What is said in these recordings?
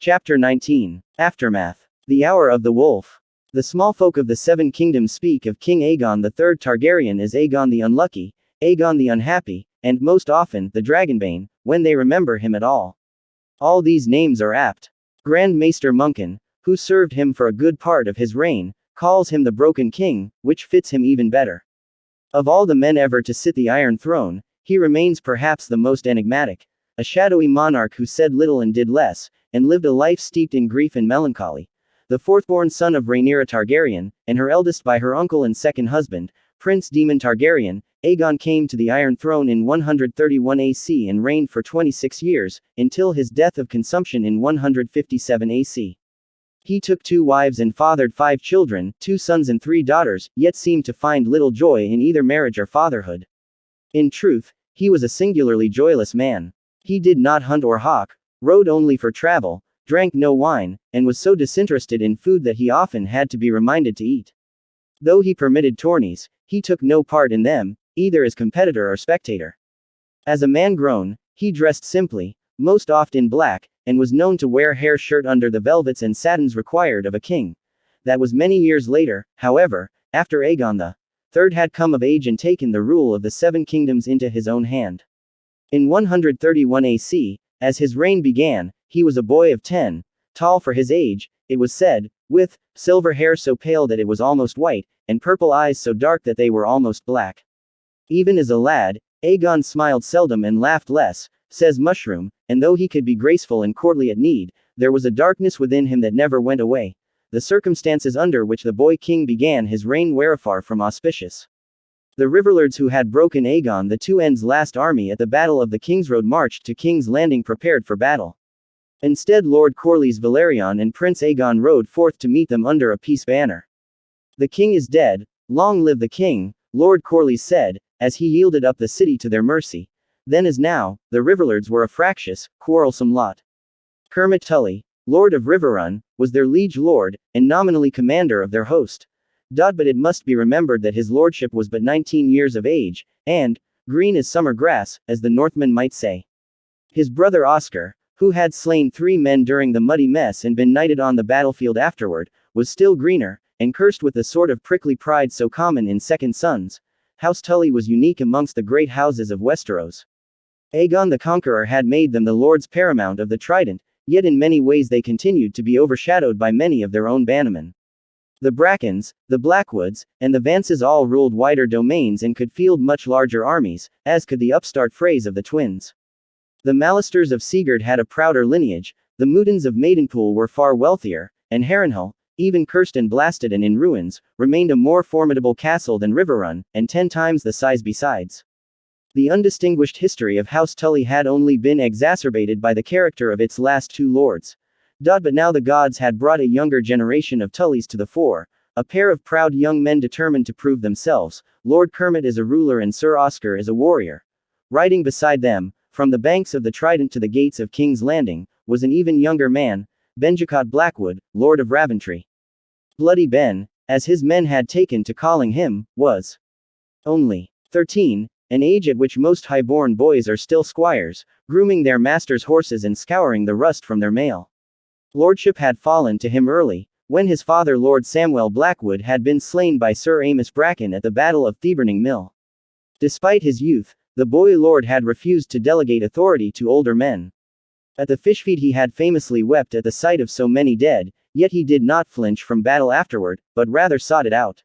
Chapter 19. Aftermath. The Hour of the Wolf. The small folk of the Seven Kingdoms speak of King Aegon III Targaryen as Aegon the Unlucky, Aegon the Unhappy, and most often, the Dragonbane, when they remember him at all. All these names are apt. Grand Maester Munkin, who served him for a good part of his reign, calls him the Broken King, which fits him even better. Of all the men ever to sit the Iron Throne, he remains perhaps the most enigmatic, a shadowy monarch who said little and did less, and lived a life steeped in grief and melancholy. The fourth-born son of Rhaenyra Targaryen, and her eldest by her uncle and second husband, Prince Daemon Targaryen, Aegon came to the Iron Throne in 131 AC and reigned for 26 years, until his death of consumption in 157 AC. He took 2 wives and fathered 5 children, 2 sons and 3 daughters, yet seemed to find little joy in either marriage or fatherhood. In truth, he was a singularly joyless man. He did not hunt or hawk, rode only for travel, drank no wine, and was so disinterested in food that he often had to be reminded to eat. Though he permitted tourneys, he took no part in them, either as competitor or spectator. As a man grown, he dressed simply, most oft in black, and was known to wear hair shirt under the velvets and satins required of a king. That was many years later, however, after Aegon III had come of age and taken the rule of the Seven Kingdoms into his own hand. In 131 AC, as his reign began, he was a boy of 10, tall for his age, it was said, with silver hair so pale that it was almost white, and purple eyes so dark that they were almost black. Even as a lad, Aegon smiled seldom and laughed less, says Mushroom, and though he could be graceful and courtly at need, there was a darkness within him that never went away. The circumstances under which the boy king began his reign were far from auspicious. The riverlords who had broken Aegon II's last army at the Battle of the Kingsroad marched to King's Landing prepared for battle. Instead, Lord Corlys Velaryon and Prince Aegon rode forth to meet them under a peace banner. "The king is dead, long live the king," Lord Corlys said, as he yielded up the city to their mercy. Then as now, the riverlords were a fractious, quarrelsome lot. Kermit Tully, Lord of Riverrun, was their liege lord, and nominally commander of their host. But it must be remembered that his lordship was but 19 years of age, and green as summer grass, as the Northmen might say. His brother Oscar, who had slain 3 men during the muddy mess and been knighted on the battlefield afterward, was still greener, and cursed with the sort of prickly pride so common in second sons. House Tully was unique amongst the great houses of Westeros. Aegon the Conqueror had made them the lords paramount of the Trident, yet in many ways they continued to be overshadowed by many of their own bannermen. The Brackens, the Blackwoods, and the Vances all ruled wider domains and could field much larger armies, as could the upstart Freys of the twins. The Malisters of Sigurd had a prouder lineage, the Mootons of Maidenpool were far wealthier, and Harrenhal, even cursed and blasted and in ruins, remained a more formidable castle than Riverrun, and 10 times the size besides. The undistinguished history of House Tully had only been exacerbated by the character of its last 2 lords. But now the gods had brought a younger generation of Tullys to the fore, a pair of proud young men determined to prove themselves, Lord Kermit as a ruler and Sir Oscar as a warrior. Riding beside them, from the banks of the Trident to the gates of King's Landing, was an even younger man, Benjicot Blackwood, Lord of Raventry. Bloody Ben, as his men had taken to calling him, was only 13, an age at which most high-born boys are still squires, grooming their masters' horses and scouring the rust from their mail. Lordship had fallen to him early, when his father Lord Samwell Blackwood had been slain by Sir Amos Bracken at the Battle of Theburning Mill. Despite his youth, the boy lord had refused to delegate authority to older men. At the fishfeed he had famously wept at the sight of so many dead, yet he did not flinch from battle afterward, but rather sought it out.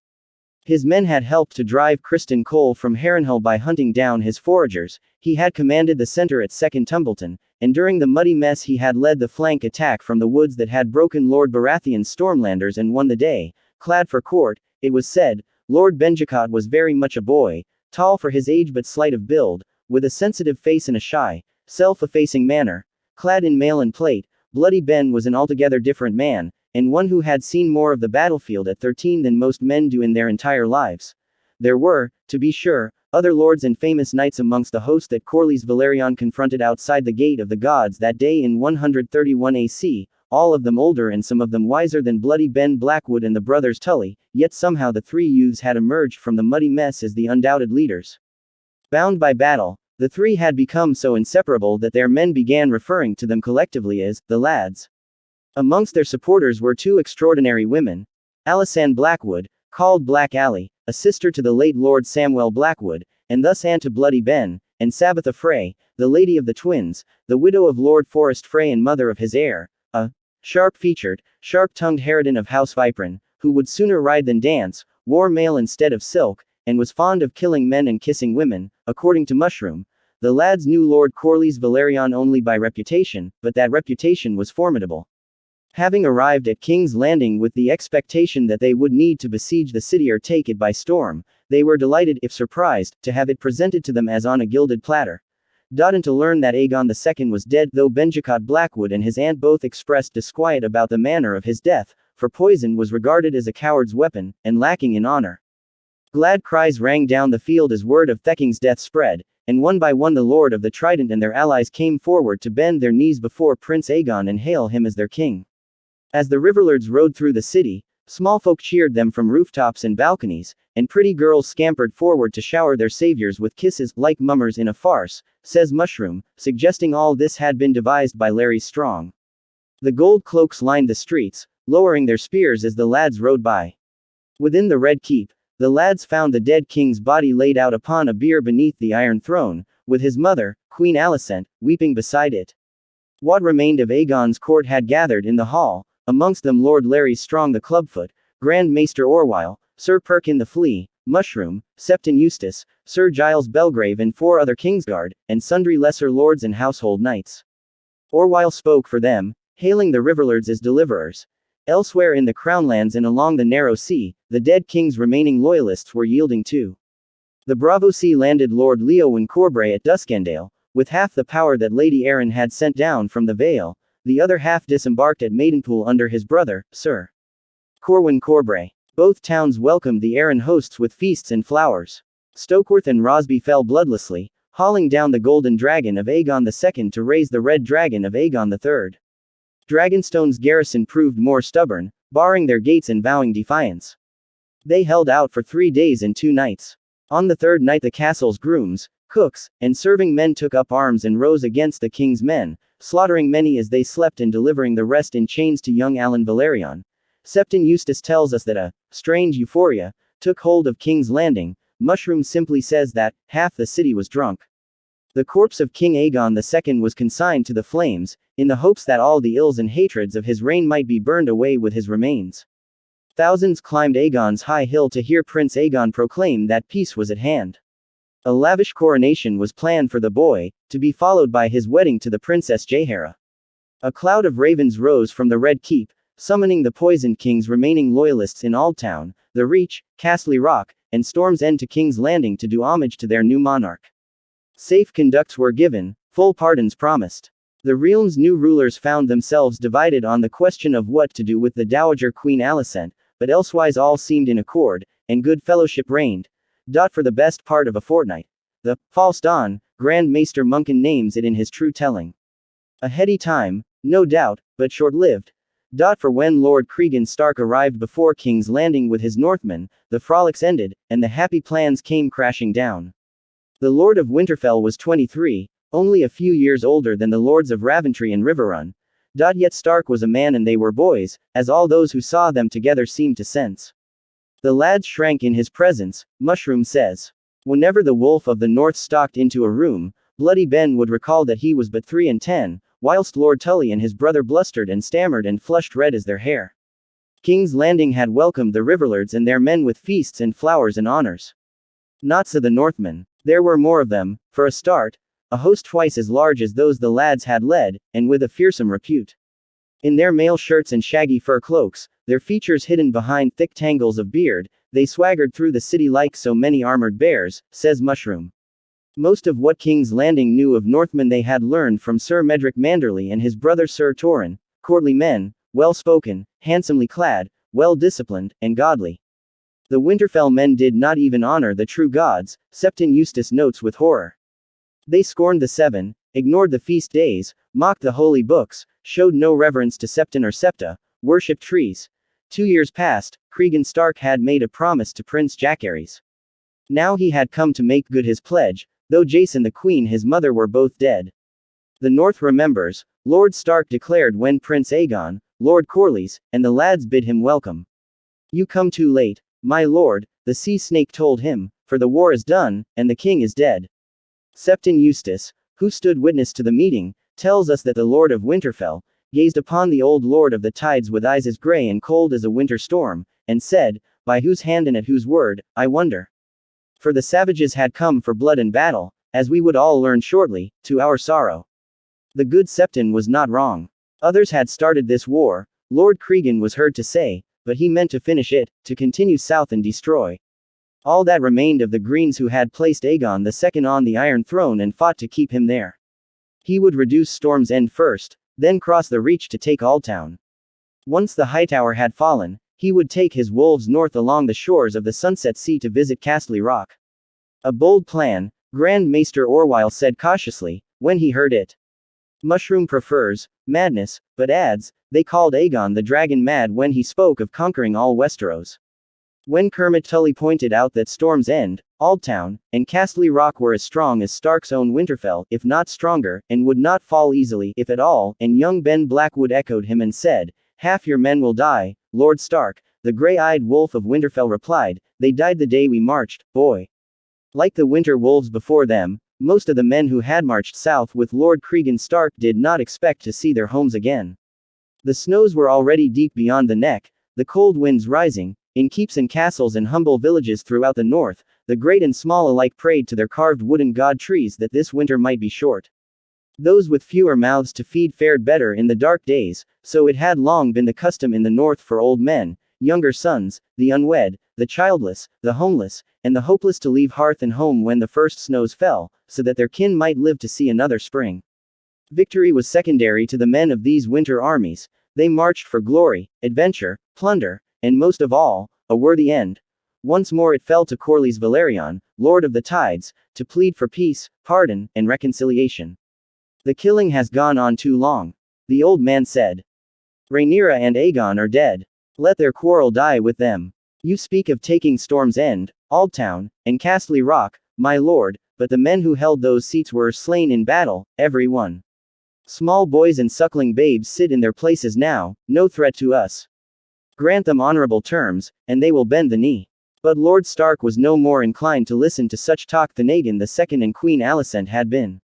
His men had helped to drive Criston Cole from Harrenhal by hunting down his foragers, he had commanded the center at Second Tumbleton, and during the muddy mess he had led the flank attack from the woods that had broken Lord Baratheon's Stormlanders and won the day. Clad for court, it was said, Lord Benjicot was very much a boy, tall for his age but slight of build, with a sensitive face and a shy, self-effacing manner. Clad in mail and plate, Bloody Ben was an altogether different man, and one who had seen more of the battlefield at 13 than most men do in their entire lives. There were, to be sure, other lords and famous knights amongst the host that Corlys Velaryon confronted outside the Gate of the Gods that day in 131 AC, all of them older and some of them wiser than Bloody Ben Blackwood and the brothers Tully, yet somehow the 3 youths had emerged from the muddy mess as the undoubted leaders. Bound by battle, the 3 had become so inseparable that their men began referring to them collectively as the lads. Amongst their supporters were two extraordinary women. Alysanne Blackwood, called Black Ally, a sister to the late Lord Samwell Blackwood, and thus aunt to Bloody Ben, and Sabbatha Frey, the Lady of the Twins, the widow of Lord Forrest Frey and mother of his heir, a sharp-featured, sharp-tongued harridan of House Vipron, who would sooner ride than dance, wore mail instead of silk, and was fond of killing men and kissing women, according to Mushroom. The lads knew Lord Corlys Velaryon only by reputation, but that reputation was formidable. Having arrived at King's Landing with the expectation that they would need to besiege the city or take it by storm, they were delighted, if surprised, to have it presented to them as on a gilded platter. And to learn that Aegon II was dead, though Benjicot Blackwood and his aunt both expressed disquiet about the manner of his death, for poison was regarded as a coward's weapon, and lacking in honor. Glad cries rang down the field as word of Theking's death spread, and one by one the Lord of the Trident and their allies came forward to bend their knees before Prince Aegon and hail him as their king. As the riverlords rode through the city, small folk cheered them from rooftops and balconies, and pretty girls scampered forward to shower their saviors with kisses, like mummers in a farce, says Mushroom, suggesting all this had been devised by Larry Strong. The gold cloaks lined the streets, lowering their spears as the lads rode by. Within the Red Keep, the lads found the dead king's body laid out upon a bier beneath the Iron Throne, with his mother, Queen Alicent, weeping beside it. What remained of Aegon's court had gathered in the hall, amongst them Lord Larry Strong the Clubfoot, Grand Maester Orwyle, Sir Perkin the Flea, Mushroom, Septon Eustace, Sir Giles Belgrave and 4 other Kingsguard, and sundry lesser lords and household knights. Orwyle spoke for them, hailing the riverlords as deliverers. Elsewhere in the Crownlands and along the narrow sea, the dead king's remaining loyalists were yielding too. The Bravo Sea landed Lord Leowen Corbray at Duskendale, with half the power that Lady Arryn had sent down from the Vale, the other half disembarked at Maidenpool under his brother, Sir Corwin Corbray. Both towns welcomed the Arryn hosts with feasts and flowers. Stokeworth and Rosby fell bloodlessly, hauling down the golden dragon of Aegon II to raise the red dragon of Aegon III. Dragonstone's garrison proved more stubborn, barring their gates and vowing defiance. They held out for 3 days and 2 nights. On the 3rd night the castle's grooms, cooks, and serving men took up arms and rose against the king's men, slaughtering many as they slept and delivering the rest in chains to young Alan Velaryon. Septon Eustace tells us that a strange euphoria took hold of King's Landing. Mushroom simply says that half the city was drunk. The corpse of King Aegon II was consigned to the flames, in the hopes that all the ills and hatreds of his reign might be burned away with his remains. Thousands climbed Aegon's high hill to hear Prince Aegon proclaim that peace was at hand. A lavish coronation was planned for the boy, to be followed by his wedding to the Princess Jaehaera. A cloud of ravens rose from the Red Keep, summoning the Poisoned King's remaining loyalists in Aldtown, the Reach, Castle Rock, and Storm's End to King's Landing to do homage to their new monarch. Safe conducts were given, full pardons promised. The realm's new rulers found themselves divided on the question of what to do with the Dowager Queen Alicent, but elsewise all seemed in accord, and good fellowship reigned. For the best part of a fortnight. The false dawn, Grand Maester Munkin names it in his true telling. A heady time, no doubt, but short-lived. For when Lord Cregan Stark arrived before King's Landing with his Northmen, the frolics ended, and the happy plans came crashing down. The Lord of Winterfell was 23, only a few years older than the Lords of Raventry and Riverrun. Yet Stark was a man and they were boys, as all those who saw them together seemed to sense. The lads shrank in his presence, Mushroom says. Whenever the Wolf of the North stalked into a room, Bloody Ben would recall that he was but 3 and 10, whilst Lord Tully and his brother blustered and stammered and flushed red as their hair. King's Landing had welcomed the riverlords and their men with feasts and flowers and honors. Not so the Northmen. There were more of them, for a start, a host twice as large as those the lads had led, and with a fearsome repute. In their mail shirts and shaggy fur cloaks, their features hidden behind thick tangles of beard, they swaggered through the city like so many armored bears, says Mushroom. Most of what King's Landing knew of Northmen they had learned from Sir Medric Manderley and his brother Sir Torrin, courtly men, well-spoken, handsomely clad, well-disciplined, and godly. The Winterfell men did not even honor the true gods, Septon Eustace notes with horror. They scorned the 7, ignored the feast days, mocked the holy books, showed no reverence to Septon or Septa, worshipped trees. 2 years past, Cregan Stark had made a promise to Prince Jacaerys. Now he had come to make good his pledge, though Jace and the Queen his mother were both dead. The North remembers, Lord Stark declared when Prince Aegon, Lord Corlys, and the lads bid him welcome. You come too late, my lord, the sea snake told him, for the war is done, and the king is dead. Septon Eustace, who stood witness to the meeting, tells us that the Lord of Winterfell gazed upon the old Lord of the Tides with eyes as grey and cold as a winter storm, and said, by whose hand and at whose word, I wonder. For the savages had come for blood and battle, as we would all learn shortly, to our sorrow. The good Septon was not wrong. Others had started this war, Lord Cregan was heard to say, but he meant to finish it, to continue south and destroy all that remained of the Greens who had placed Aegon II on the Iron Throne and fought to keep him there. He would reduce Storm's End first, then cross the Reach to take Alltown. Once the Hightower had fallen, he would take his wolves north along the shores of the Sunset Sea to visit Castle Rock. A bold plan, Grand Maester Orwyle said cautiously, when he heard it. Mushroom prefers madness, but adds, they called Aegon the Dragon mad when he spoke of conquering all Westeros. When Kermit Tully pointed out that Storm's End, Alltown, and Castle Rock were as strong as Stark's own Winterfell, if not stronger, and would not fall easily, if at all, and young Ben Blackwood echoed him and said, half your men will die, Lord Stark, the grey-eyed wolf of Winterfell replied, they died the day we marched, boy. Like the winter wolves before them, most of the men who had marched south with Lord Cregan Stark did not expect to see their homes again. The snows were already deep beyond the neck, the cold winds rising. In keeps and castles and humble villages throughout the north, the great and small alike prayed to their carved wooden god trees that this winter might be short. Those with fewer mouths to feed fared better in the dark days, so it had long been the custom in the north for old men, younger sons, the unwed, the childless, the homeless, and the hopeless to leave hearth and home when the first snows fell, so that their kin might live to see another spring. Victory was secondary to the men of these winter armies. They marched for glory, adventure, plunder, and most of all, a worthy end. Once more it fell to Corlys Velaryon, Lord of the Tides, to plead for peace, pardon, and reconciliation. The killing has gone on too long. The old man said. Rhaenyra and Aegon are dead. Let their quarrel die with them. You speak of taking Storm's End, Alltown, and Castle Rock, my lord, but the men who held those seats were slain in battle, every one. Small boys and suckling babes sit in their places now, no threat to us. Grant them honorable terms, and they will bend the knee. But Lord Stark was no more inclined to listen to such talk than Aegon II and Queen Alicent had been.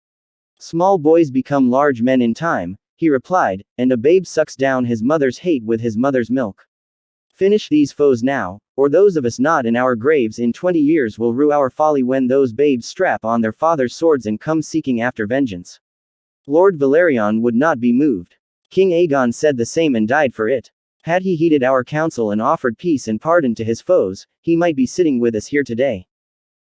Small boys become large men in time, he replied, and a babe sucks down his mother's hate with his mother's milk. Finish these foes now, or those of us not in our graves in 20 years will rue our folly when those babes strap on their father's swords and come seeking after vengeance. Lord Velaryon would not be moved. King Aegon said the same and died for it. Had he heeded our counsel and offered peace and pardon to his foes, he might be sitting with us here today.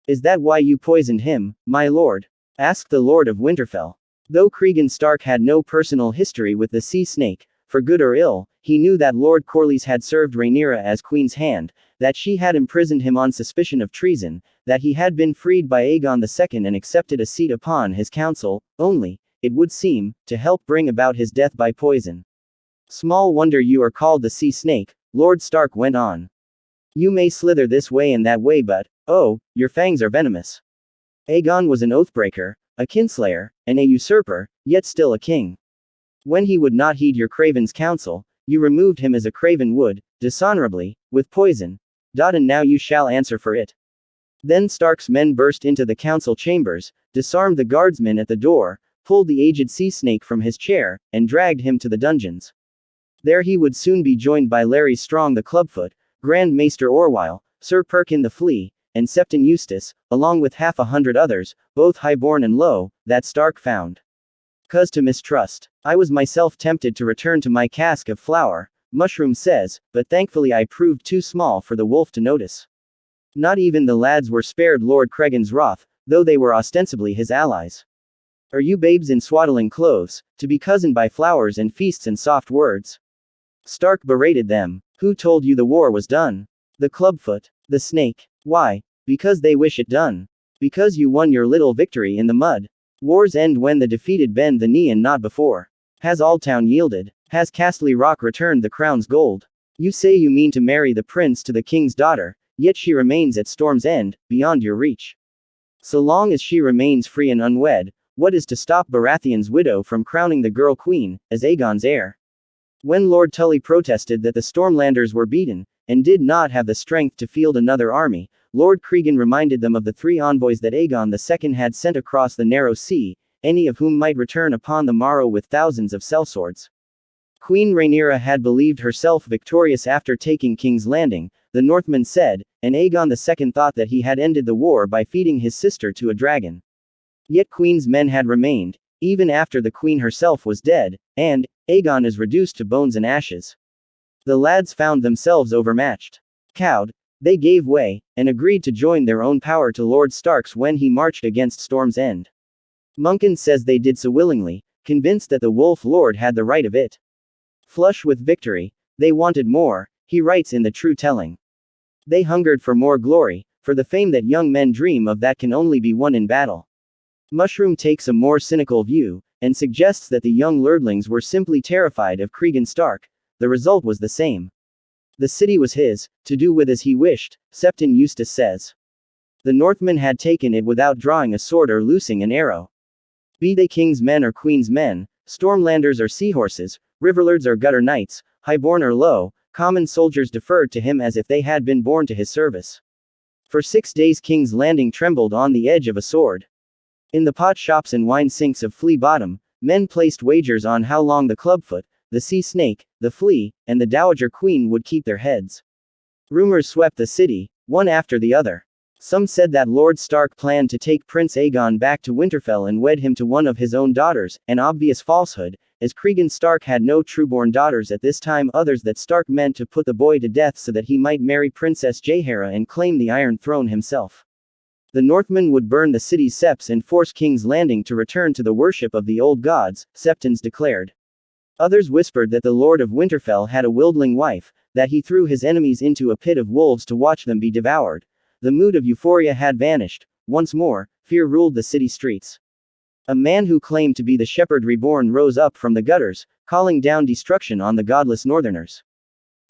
Is that why you poisoned him, my lord? Asked the Lord of Winterfell. Though Cregan Stark had no personal history with the sea snake, for good or ill, he knew that Lord Corlys had served Rhaenyra as queen's hand, that she had imprisoned him on suspicion of treason, that he had been freed by Aegon II and accepted a seat upon his council, only, it would seem, to help bring about his death by poison. Small wonder you are called the sea snake, Lord Stark went on. You may slither this way and that way but, oh, your fangs are venomous. Aegon was an oathbreaker, a kinslayer, and a usurper, yet still a king. When he would not heed your craven's counsel, you removed him as a craven would, dishonorably, with poison. And now you shall answer for it. Then Stark's men burst into the council chambers, disarmed the guardsmen at the door, pulled the aged sea snake from his chair, and dragged him to the dungeons. There he would soon be joined by Larry Strong the Clubfoot, Grand Maester Orwyle, Sir Perkin the Flea, and Septon Eustace, along with 100 others, both highborn and low, that Stark found. 'Cause to mistrust. I was myself tempted to return to my cask of flour, Mushroom says, but thankfully I proved too small for the wolf to notice. Not even the lads were spared Lord Cregan's wrath, though they were ostensibly his allies. Are you babes in swaddling clothes, to be cozened by flowers and feasts and soft words? Stark berated them. Who told you the war was done? The Clubfoot. The snake. Why? Because they wish it done. Because you won your little victory in the mud. Wars end when the defeated bend the knee and not before. Has Alltown yielded? Has Castle Rock returned the crown's gold? You say you mean to marry the prince to the king's daughter, yet she remains at Storm's End, beyond your reach. So long as she remains free and unwed, what is to stop Baratheon's widow from crowning the girl queen, as Aegon's heir? When Lord Tully protested that the Stormlanders were beaten, and did not have the strength to field another army, Lord Cregan reminded them of the 3 envoys that Aegon II had sent across the narrow sea, any of whom might return upon the morrow with thousands of sellswords. Queen Rhaenyra had believed herself victorious after taking King's Landing, the Northmen said, and Aegon II thought that he had ended the war by feeding his sister to a dragon. Yet Queen's men had remained, even after the Queen herself was dead, and Aegon is reduced to bones and ashes. The lads found themselves overmatched. Cowed, they gave way, and agreed to join their own power to Lord Stark's when he marched against Storm's End. Munkin says they did so willingly, convinced that the Wolf Lord had the right of it. Flush with victory, they wanted more, he writes in the True Telling. They hungered for more glory, for the fame that young men dream of that can only be won in battle. Mushroom takes a more cynical view, and suggests that the young lordlings were simply terrified of Cregan Stark. The result was the same. The city was his, to do with as he wished, Septon Eustace says. The Northmen had taken it without drawing a sword or loosing an arrow. Be they king's men or queen's men, Stormlanders or seahorses, riverlords or gutter knights, highborn or low, common soldiers deferred to him as if they had been born to his service. For 6 days King's Landing trembled on the edge of a sword. In the pot shops and wine sinks of Flea Bottom, men placed wagers on how long the clubfoot, the sea snake, the flea, and the dowager queen would keep their heads. Rumors swept the city, one after the other. Some said that Lord Stark planned to take Prince Aegon back to Winterfell and wed him to one of his own daughters, an obvious falsehood, as Cregan Stark had no trueborn daughters at this time. Others that Stark meant to put the boy to death so that he might marry Princess Jaehaera and claim the Iron Throne himself. The Northmen would burn the city's seps and force King's Landing to return to the worship of the old gods, Septons declared. Others whispered that the Lord of Winterfell had a wildling wife, that he threw his enemies into a pit of wolves to watch them be devoured. The mood of euphoria had vanished. Once more, fear ruled the city streets. A man who claimed to be the Shepherd Reborn rose up from the gutters, calling down destruction on the godless Northerners.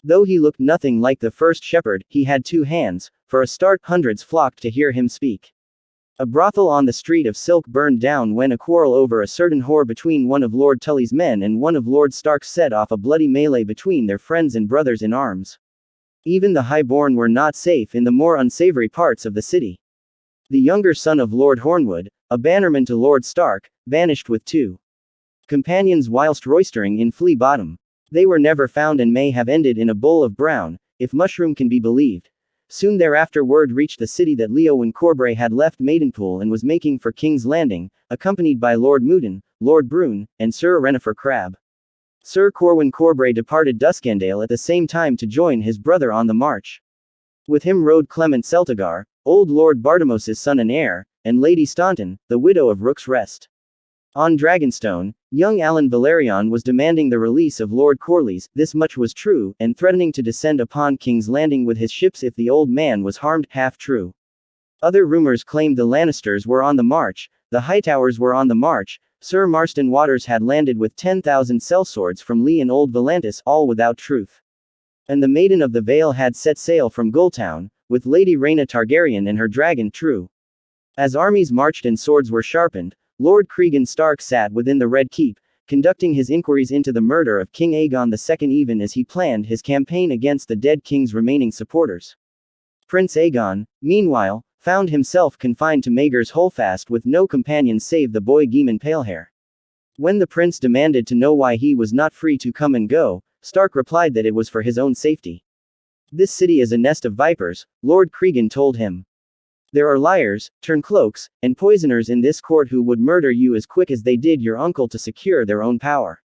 Though he looked nothing like the first shepherd, he had 2 hands. For a start, hundreds flocked to hear him speak. A brothel on the street of Silk burned down when a quarrel over a certain whore between one of Lord Tully's men and one of Lord Stark's set off a bloody melee between their friends and brothers in arms. Even the highborn were not safe in the more unsavory parts of the city. The younger son of Lord Hornwood, a bannerman to Lord Stark, vanished with 2 companions whilst roistering in Flea Bottom. They were never found and may have ended in a bowl of brown, if Mushroom can be believed. Soon thereafter word reached the city that Leowen Corbray had left Maidenpool and was making for King's Landing, accompanied by Lord Moodin, Lord Brune, and Sir Renifer Crabbe. Sir Corwin Corbray departed Duskendale at the same time to join his brother on the march. With him rode Clement Celtigar, old Lord Bartimos's son and heir, and Lady Staunton, the widow of Rook's Rest. On Dragonstone, young Alan Valerion was demanding the release of Lord Corlys, this much was true, and threatening to descend upon King's Landing with his ships if the old man was harmed, half true. Other rumors claimed the Lannisters were on the march, the Hightowers were on the march, Sir Marston Waters had landed with 10,000 sellswords from Lee and Old Volantis, all without truth. And the Maiden of the Vale had set sail from Gulltown, with Lady Rhaena Targaryen and her dragon true. As armies marched and swords were sharpened, Lord Cregan Stark sat within the Red Keep, conducting his inquiries into the murder of King Aegon II even as he planned his campaign against the dead king's remaining supporters. Prince Aegon, meanwhile, found himself confined to Maegor's Holdfast with no companions save the boy Geemon Palehair. When the prince demanded to know why he was not free to come and go, Stark replied that it was for his own safety. This city is a nest of vipers, Lord Cregan told him. There are liars, turncloaks, and poisoners in this court who would murder you as quick as they did your uncle to secure their own power.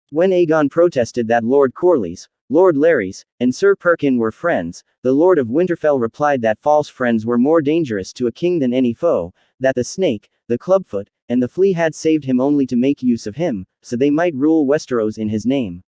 When Aegon protested that Lord Corlys, Lord Larrys, and Sir Perkin were friends, the Lord of Winterfell replied that false friends were more dangerous to a king than any foe, that the snake, the clubfoot, and the flea had saved him only to make use of him, so they might rule Westeros in his name.